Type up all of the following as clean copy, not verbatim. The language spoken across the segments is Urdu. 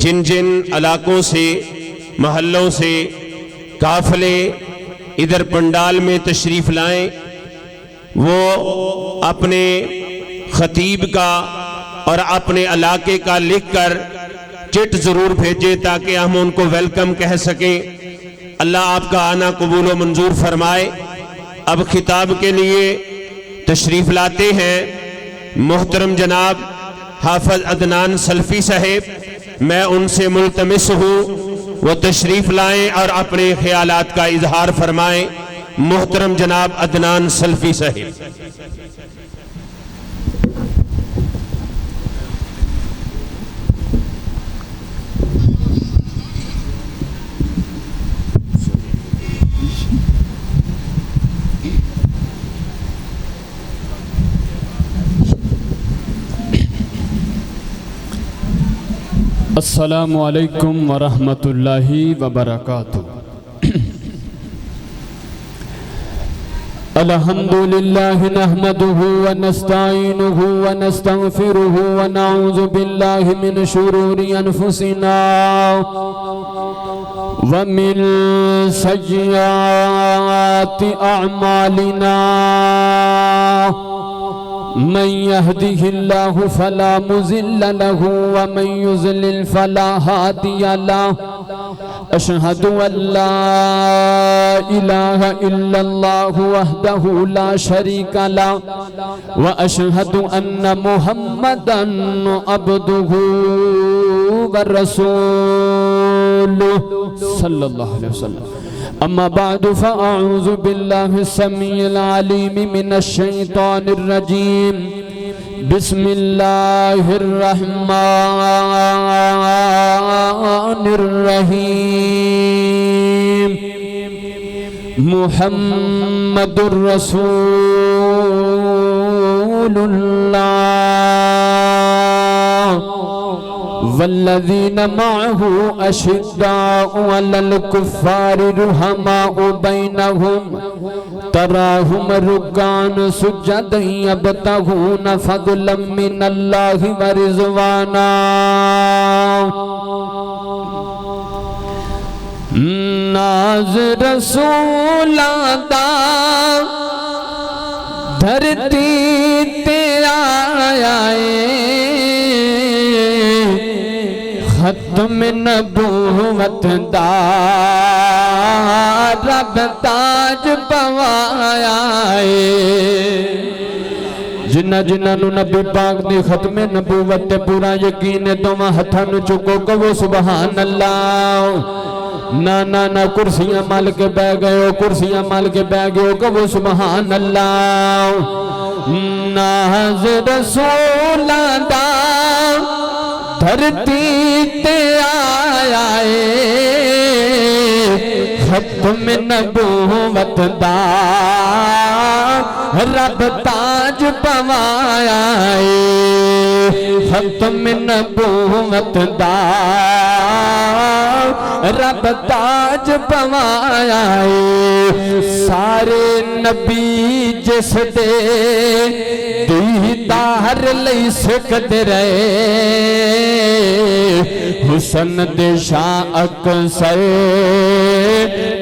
جن جن علاقوں سے محلوں سے قافلے ادھر پنڈال میں تشریف لائیں وہ اپنے خطیب کا اور اپنے علاقے کا لکھ کر چٹ ضرور بھیجے تاکہ ہم ان کو ویلکم کہہ سکیں۔ اللہ آپ کا آنا قبول و منظور فرمائے۔ اب خطاب کے لیے تشریف لاتے ہیں محترم جناب حافظ عدنان سلفی صاحب، میں ان سے ملتمس ہوں وہ تشریف لائیں اور اپنے خیالات کا اظہار فرمائیں۔ محترم جناب عدنان سلفی صاحب۔ السلام علیکم ورحمۃ اللہ وبرکاتہ۔ الحمدللہ نحمدہ ونستعینہ ونستغفرہ ونعوذ باللہ من شرور انفسنا ومن سیئات اعمالنا، من يهده الله فلا مضل له ومن يضلل فلا هادي له، أشهد أن لا إله إلا الله وحده لا شريك له، وأشهد أن محمدًا عبده ورسوله صلى الله عليه وسلم۔ اما بعد فاعوذ باللہ السمیع العلیم من الشیطان الرجیم، بسم اللہ الرحمن الرحیم۔ محمد رسول اللہ والذین معه اشداء علی الکفار رحماء بینہم، تراہم رکعا سجدا یبتغون فضلا من اللہ ورضوانا۔ ناز رسول دا دھرتی تیرا آئے، ختم نبوت دا رب تاج پوایا ہے۔ جنہ جنہ نو نبی پاک دی ختم نبوت تے پورا یقین دوواں ہتھاں نو چکو کہو سبحان اللہ۔ نا نا نا کرسیاں مال کے بہ گئے ہو، کرسیاں مال کے بہ گئے ہو، کہو سبحان اللہ۔ ناز رسول دا دھرتی تے آیا ہے، ختم نبوت دا رب تاج پوایا ہے، ختم نبوت دا رب تاج پوایا ہے۔ سارے نبی جس دے دیدار لئی سکتے رہے، حسن دے شاہ اکثر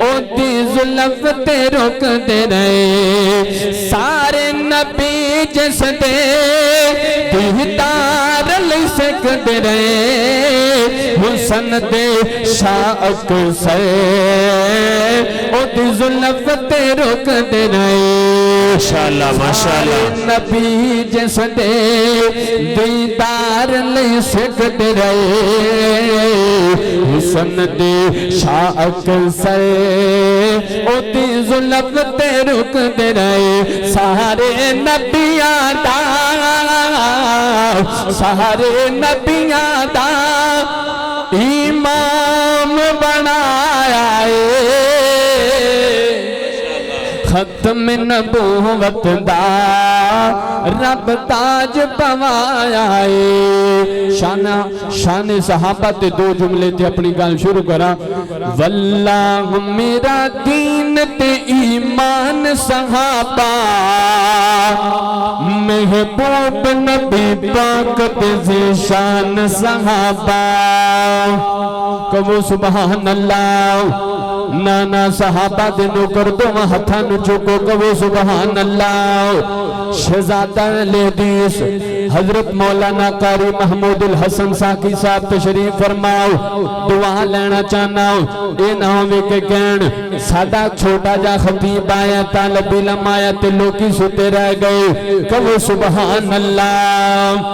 او دی ظلف تے رک دے رہے۔ سارے نبی جس دے دیدار لئی سکتے رہے، حسن دے شاہ اکثر او دی ظلف تے رک دے رہے۔ ماشاءاللہ ماشاءاللہ۔ نبی جس دے دیدار لئی سکتے رہے، حسن دے شاہ اکثر او دی ظلف تے رک دے رہے۔ سارے نبیاں دا سارے نبیاں دا امام بنایا ہے، ختم نبوت دا رب تاج پوایا ہے شان صحابہ تے دو جملے تے اپنی گال شروع کرا واللہ میرا دین تے ایمان صحابہ محبوب نبی پاک تے ذیشان صحابہ کہو سبحان اللہ نانا صحابہ دے نوکر دو ہتھاں نو چکو کہو سبحان اللہ شہزادہ حدیث حضرت مولانا قاری محمود الحسن ساکی صاحب تشریف فرماؤ دعا لینا چاہنا اے نہ ہوئے کہ کہن سادہ چھوٹا جا خطیب آیا طالب علم آیا تے لوکی سوتے رہ گئے کہو سبحان اللہ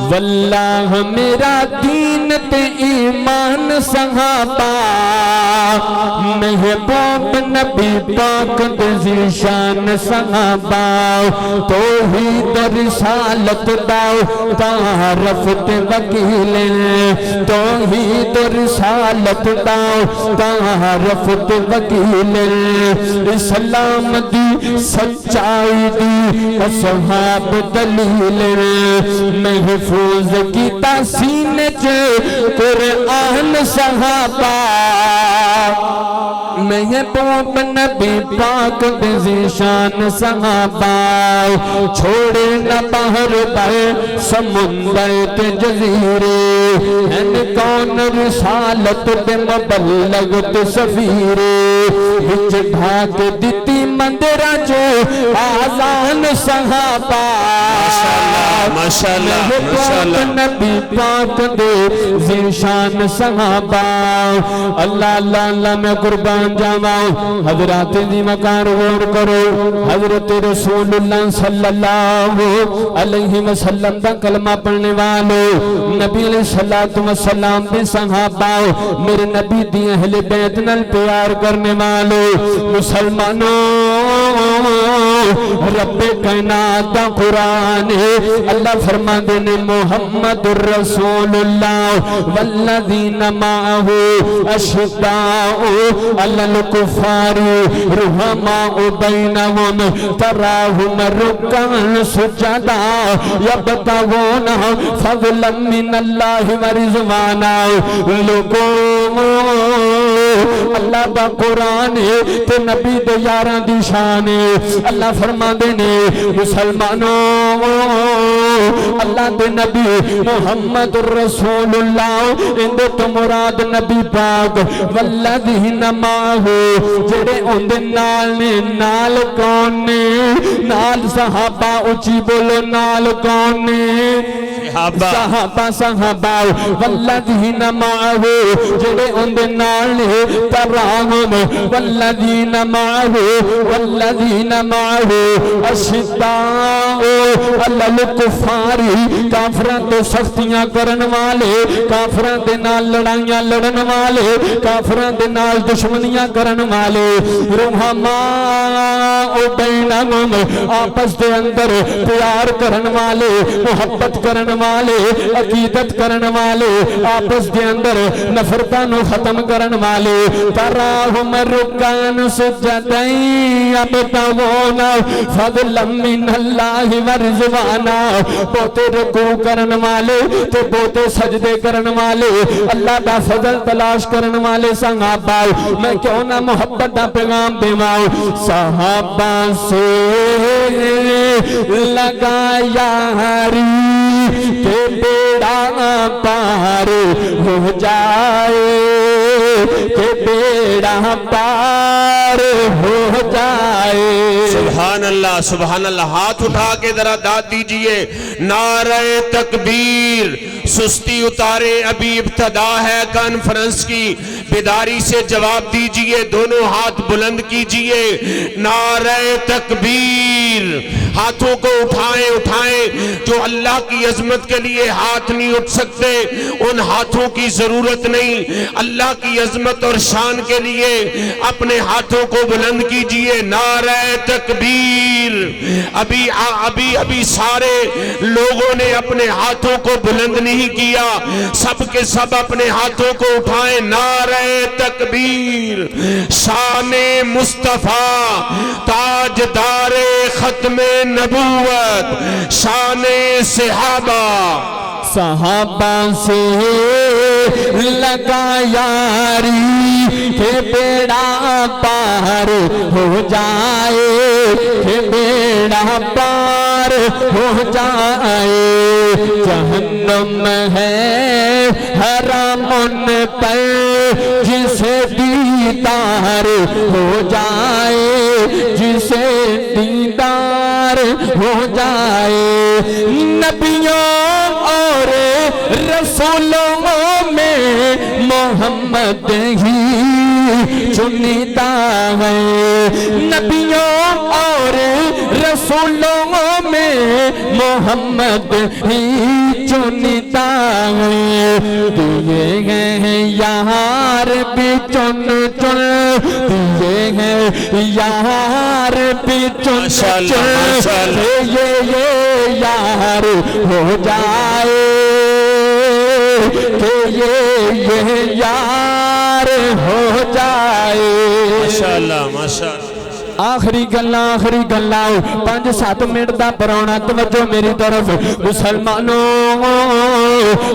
واللہ میرا دین تے ایمان صحابہ محبوب نبی پاک ذیشان صحابہ توحید رسالت داؤ تعارفت وکیل توحید رسالت داؤ تعارفت وکیل اسلام دی سچائی دی اصحاب دلیل محفوظ کی تحسین جے قرآن صحابہ محبوب نبی پاک ذیشان صحابہ چھوڑے نہ باہر بائے سمندر تے جزیرے ان کون رسالت بے مبلغ تے سفیرے ہچ ڈھاک دیتی مندرہ جو آزان صحابہ ماشاءاللہ محبوب نبی پاک ذیشان صحابہ اللہ اللہ اللہ میں قربان جاؤں حضرات دی مکان غور کرو حضرت رسول اللہ صلی اللہ علیہ وسلم دا کلمہ پڑھنے والو نبی علیہ السلام دے صحابہ میرے نبی دی اہل بیت نال پیار کرنے والو مسلمانوں رب کائنات دا قرآن اللہ فرما دینے محمد الرسول اللہ والذین معه اشداء علی الکفار رحماء بینہم تراہم رکعا سجدا یبتغون فضلا من اللہ ورضوانا لوگوں اللہ دا قرآن تے نبی دے یاراں دی شان اللہ فرما دینے مسلمانوں اللہ دے نبی محمد الرسول اللہ اندے تو مراد نبی پاک والذین معه جڑے اندے نال کون نے نال صحابہ اچھی بولو نال کون نے صحابہ والذین معه جڑے اندے نال تراہم والذین معه اشداء علی الکفار کافران تو سختیاں کرن والے کافران دے نال لڑائیاں لڑن والے کافران دے نال دشمنیاں کرن والے رحماء بینہم آپس دے اندر پیار کرن والے محبت کرن والے عقیدت کرن والے آپس دے اندر نفرتاں نو ختم کرن والے تراہم رکعا سجدا یبتغون فضلا من اللہ ورضوانا بہتے رکوع کرن والے تے بہتے سجدے کرن والے اللہ دا فضل تلاش کرن والے صحابہ میں کیوں نہ محبت دا پیغام دیواؤں صحابہ سے لگا یاری کہ بیڑا پار ہو جائے کہ بیڑا پار ہو جائے سبحان اللہ ہاتھ اٹھا کے ذرا داد دیجئے نعرہ تکبیر سستی اتارے ابھی ابتدا ہے کانفرنس کی بیداری سے جواب دیجئے دونوں ہاتھ بلند کیجئے نعرہ تکبیر ہاتھوں کو اٹھائیں اٹھائیں، جو اللہ کی عظمت کے لیے ہاتھ نہیں اٹھ سکتے ان ہاتھوں کی ضرورت نہیں، اللہ کی عظمت اور شان کے لیے اپنے ہاتھوں کو بلند کیجئے، نعرہ تکبیر۔ ابھی سارے لوگوں نے اپنے ہاتھوں کو بلند نہیں کیا، سب کے سب اپنے ہاتھوں کو اٹھائیں، نعرہ تکبیر۔ شان مصطفیٰ تاجدار ختم نبوت، شان صحابہ صحابہ سے لگا یاری کہ بیڑا پار ہو جائے، کہ بیڑا پار ہو جائے۔ جہنم ہے حرام ان پر جسے دیدار ہو جائے، جسے دیدار ہو جائے۔ نبیوں اور رسولوں میں محمد ہی چنتا ہے، نبیوں اور رسولوں میں محمد ہی چنتا ہے۔ دیے ہیں یار بھی چن چن، دیے ہیں یار بھی چن چن، یہ یار ہو جائے کہ یہ یار ہو جائے۔ ماشاءاللہ ماشاءاللہ۔ آخری گلاں 5-7 منٹ دا پرانا، توجہ میری طرف مسلمانوں۔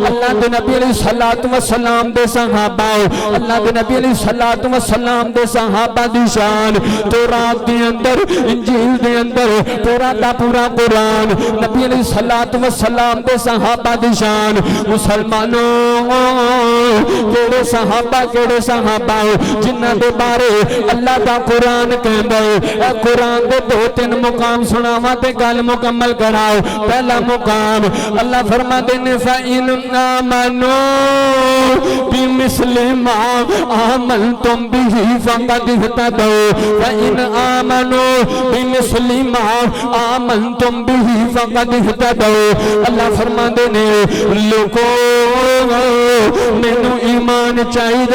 اللہ دے نبی علیہ الصلوۃ والسلام دے صحابہ، اللہ دے نبی علیہ الصلوۃ والسلام دے صحابہ دی شان تورات دے اندر، انجیل دے اندر، پورا دا پورا قرآن نبی علیہ الصلوۃ والسلام دے صحابہ دی شان۔ مسلمانوں کیڑے صحابہ جنہاں دے بارے اللہ دا قرآن کہندا اے قرآن دے 2-3 مقام سناواں تے گل مکمل کراؤ۔ پہلا مقام اللہ فرماتے ہیں فَإِنْ آمَنُوا بِمِثْلِ مَا آمَنْتُمْ بِهِ فَقَدِ اهْتَدَوْا، فَإِنْ آمَنُوا بِمِثْلِ مَا آمَنْتُمْ بِهِ فَقَدِ اهْتَدَوْا۔ اللہ فرماتے ہیں لوگوں مینوں ایمان چاہیے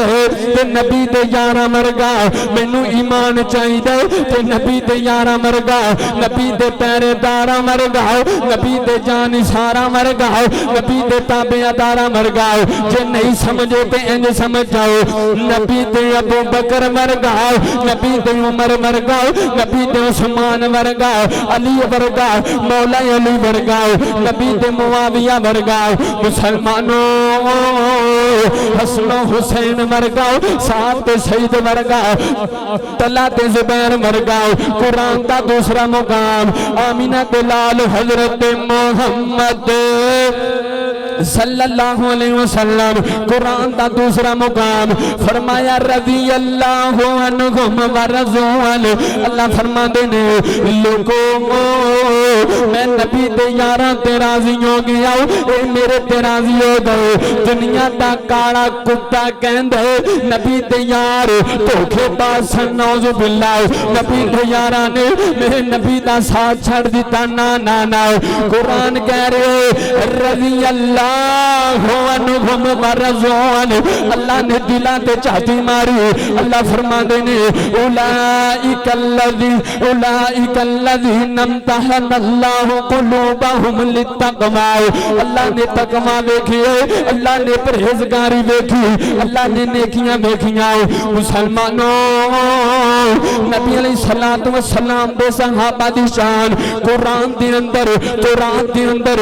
تے نبی دے یاراں مرگا، مینوں ایمان چاہیے تے نبی دے یاراں مرگا، نبی دے پہرے داراں مرگا، نبی دے جانثاراں مرگا، نبی دے تابعداراں مرگا۔ جے نہیں سمجھے تے انج سمجھ جاؤ، نبی دے ابو بکر مرگا، نبی دے عمر مرگا، نبی دے عثمان مرگا، علی ورگا، مولا علی ورگا، نبی دے معاویہ مرگا۔ مسلمانوں حسن و حسین مرگا، سعد سید مرگا، طلحہ تے زبیر مرگا۔ قرآن دا دوسرا مقام آمینہ دلال حضرت محمد صلی اللہ علیہ وسلم، قرآن دا دوسرا مقام فرمایا رضی اللہ عنہم ورضوا عنہ۔ اللہ فرما دینے لوگوں میں نبی دے یاراں تے راضی ہو گیا، اے میرے تے راضی ہو گئے۔ دنیا دا کاڑا کتا کہندے نبی دے یار دھوکے باز سن، نعوذ باللہ۔ نبی دے یاراں نے میرے نبی دا ساتھ چھڑ دیتا، نا نا نا۔ قرآن کہہ رہے رضی اللہ عنہم ورضوا عنہ، اللہ نے دلاں تے چاہتی ماری۔ اللہ فرما دینے اولئک الذین امتحن اللہ قلوبہم للتقوی۔ اللہ نے تقوی دیکھئے، اللہ نے پرہیزگاری دیکھی، اللہ نے نیکیاں دیکھیاں۔ مسلمانوں نبی علیہ الصلوۃ والسلام دے صحابہ دی شان قرآن دے اندر، تورات دے اندر،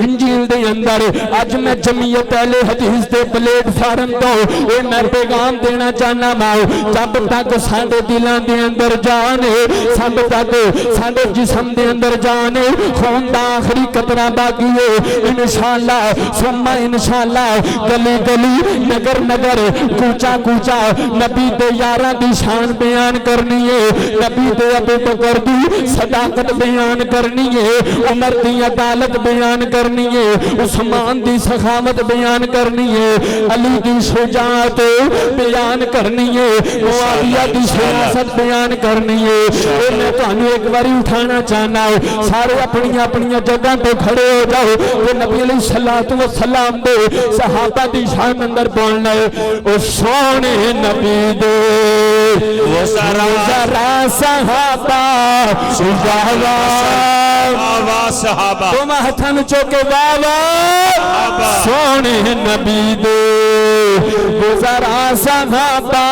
انجیل دے اندر۔ آج میں جمعیت اہل حدیث دے پلیٹ فارم تو اے میں پیغام دینا چاہنا ماؤ، جب تک ساڈے دلاں دے اندر جانے، سب تک ساڈے جسم دے اندر جانے، خون دا آخری قطرہ باقی ہے، انشاءاللہ ثم انشاءاللہ گلی گلی نگر نگر کوچا کوچا نبی دے یاراں دی شان بیان کرنی ہے، نبی دے ابو بکر دی صداقت بیان کرنی ہے، عمر دی عدالت بیان کرنی ہے، عثمان دی سخاوت بیان کرنی ہے، علی دی شجاعت بیان کرنی ہے، معاویہ دی سیاست بیان کرنی ہے۔ میں تانوں ایک باری اٹھانا چاہنا ہوں، سارے اپنی اپنی جگہ تو کھڑے ہو جاؤ کہ نبی علیہ الصلوۃ والسلام دے صحابہ دی شان اندر بولنا ہے، او سونے نبی دے وہ ذرا صحابہ صحابہ تم ہتھن چوکے بابا سونے نبی دے وہ ذرا صحابہ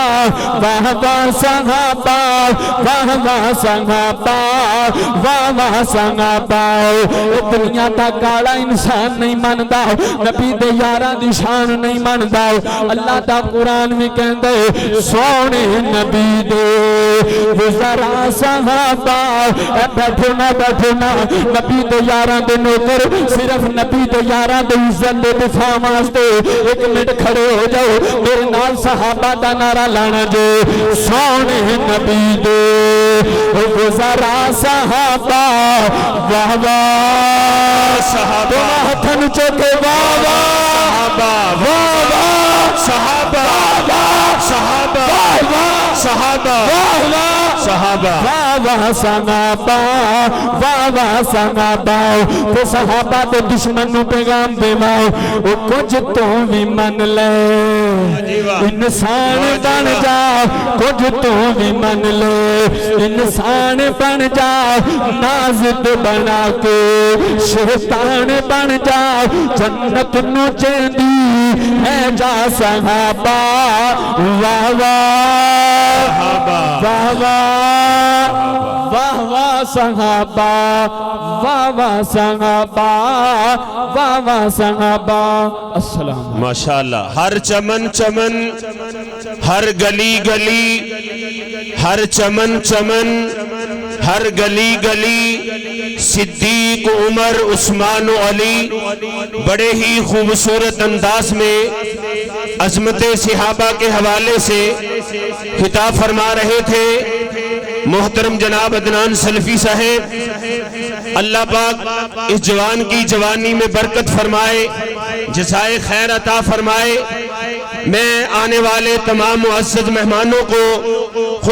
واہ واہ صحابہ واہ واہ صحابہ واہ واہ صحابہ۔ دنیا دا کالا انسان نہیں ماندا نبی دے یاراں دی شان نہیں ماندا، اللہ دا قرآن بھی کہندے سونے نبی دے وہ ذرا صحابہ۔ بیٹھو نا نبی دے یاراں دے نوکر صرف نبی دے یاراں دے عزت دے دفاع واسطے ایک منٹ کھڑے ہو جاؤ، میرے نال صحابہ دا نعرہ لانا جو سونے نبی دے وہ ذرا صحابہ واہ واہ صحابہ ہتھن چوکے واہ واہ واہ واہ صحابہ صحابہ صحابہ صحابہ واہ واہ صحابہ واہ واہ صحابہ۔ تو صحابہ دے دشمن نو پیغام دیواؤ او کچھ تو بھی من لے انسان بن جا، کچھ تو بھی من لے انسان بن جا، نازد بنا کے شیطان بن جا، جنت نو چیندی ہے جا صحابہ واہ واہ واہ واہ واہ صحابہ واہ واہ صحابہ واہ واہ صحابہ۔ السلام ماشاءاللہ۔ ہر چمن چمن، ہر گلی گلی، ہر چمن چمن، ہر گلی گلی، صدیق عمر عثمان و علی بڑے ہی خوبصورت انداز میں عظمت صحابہ کے حوالے سے خطاب فرما رہے تھے محترم جناب عدنان سلفی صاحب۔ اللہ پاک اس جوان کی جوانی میں برکت فرمائے، جزائے خیر عطا فرمائے۔ میں آنے والے تمام معزز مہمانوں کو